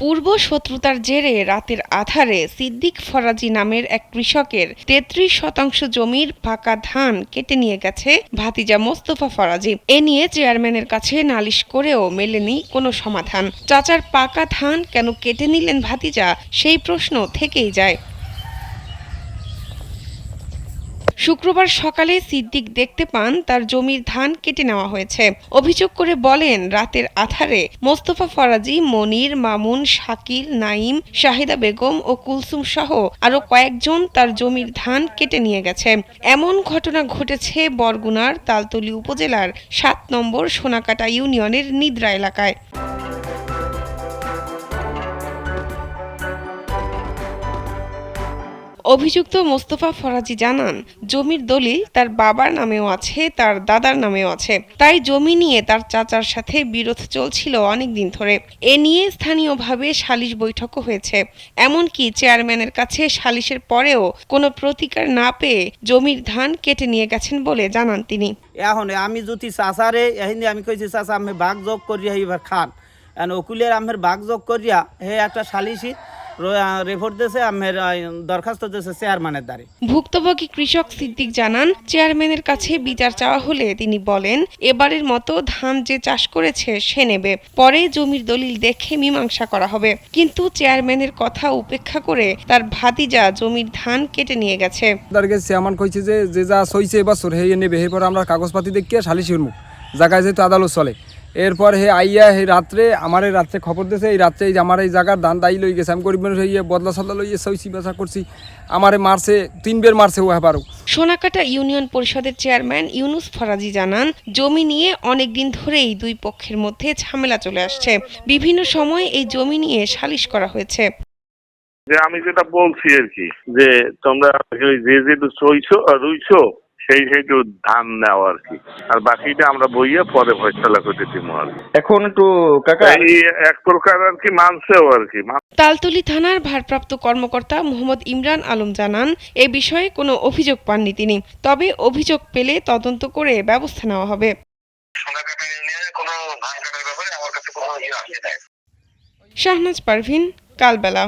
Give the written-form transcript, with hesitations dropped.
পূর্ব শত্রুতার জেরে রাতের আঁধারে সিদ্দিক ফরাজি নামের এক কৃষকের ৩৩% জমির পাকা ধান কেটে নিয়ে গেছে ভাতিজা মোস্তফা ফরাজি। এ নিয়ে চেয়ারম্যানের কাছে নালিশ করেও মেলেনি কোনো সমাধান। চাচার পাকা ধান কেন কেটে নিলেন ভাতিজা, সেই প্রশ্ন থেকেই যায়। শুক্রবার সকালে সিদ্দিক দেখতে পান তার জমির ধান কেটে নেওয়া হয়েছে। অভিযোগ করে বলেন, রাতের আঁধারে মোস্তফা ফরাজি, মনির, মামুন, শাকিল, নাইম, শাহিদা বেগম ও কুলসুম সহ আরো কয়েকজন তার জমির ধান কেটে নিয়ে গেছে। এমন ঘটনা ঘটেছে বরগুনার তালতলী উপজেলার ৭ নম্বর সোনাকাটা ইউনিয়নের নিদ্রা এলাকায়। অভিযুক্ত মোস্তফা ফরাজি জানান, জমির দলিল তার বাবার নামেও আছে, তার দাদার নামেও আছে। তাই জমি নিয়ে তার চাচার সাথে বিরোধ চলছিল অনেকদিন ধরে। এ নিয়ে স্থানীয়ভাবে সালিশ বৈঠকও হয়েছে। এমনকি চেয়ারম্যানের কাছে সালিশের পরেও কোনো প্রতিকার না পেয়ে জমির ধান কেটে নিয়ে গেছেন বলে জানান তিনি। এখন আমি যদি চাচারে এহিনি আমি কইছি চাচা আমি ভাগ যোগ করিয়া এবার খান অকুলের আমের ভাগ যোগ করিয়া হে একটা সালিশি রেফার দিয়েছে, আমের দরখাস্ত দিয়েছে চেয়ারম্যানের দ্বারে। ভুক্তভোগী কৃষক সিদ্দিক জানান, চেয়ারম্যানের কাছে বিচার চাওয়া হলে তিনি বলেন, এবারের মতো ধান যে চাষ করেছে সে নেবে, পরে জমির দলিল দেখে মীমাংসা করা হবে। কিন্তু চেয়ারম্যানের কথা উপেক্ষা করে তার ভাতিজা জমির ধান কেটে নিয়ে গেছে। চেয়ারম্যান কইছে যে যা সইছে এবছর হে নেবে, এরপর আমরা কাগজপাতি দেখিয়ে সালিশি করবো, জায়গায় যেহেতু আদালত চলে। এরপর হে আইয়া হে রাত্রে আমার রাত্রে খবর দিয়েছে, এই রাত্রে আমার এই জায়গার ধান দায়ী লই গেছে। আমি গরিব মানুষ হইয়ে বদলা সদলা লইয়ে সইছি বাসা করছি, আমারে মারছে 3 বের মারছে ও হেবারও। সোনাকাটা ইউনিয়ন পরিষদের চেয়ারম্যান ইউনুস ফরাজি জানান, জমি নিয়ে অনেকদিন ধরেই দুই পক্ষের মধ্যে ঝামেলা চলে আসছে। বিভিন্ন সময় এই জমি নিয়ে সালিশ করা হয়েছে। যে আমি যেটা বলছি আর কি, যে তোমরা যে সইছো আর রুইছো সেই ধান নেওয়া আর কি, আর বাকিটা আমরা বইয়ে পরে ফয়সালা করতে দিব আর কি। এখন একটু কাকা এই এক প্রকার আর কি মানছেও আর কি। তালতলী থানার ভারপ্রাপ্ত কর্মকর্তা মোহাম্মদ ইমরান আলম জানান, এ বিষয়ে কোনো অভিযোগ পাননি তিনি, তবে অভিযোগ পেলে তদন্ত করে ব্যবস্থা নেওয়া হবে। শাহনাজ পারভিন, কালবেলা।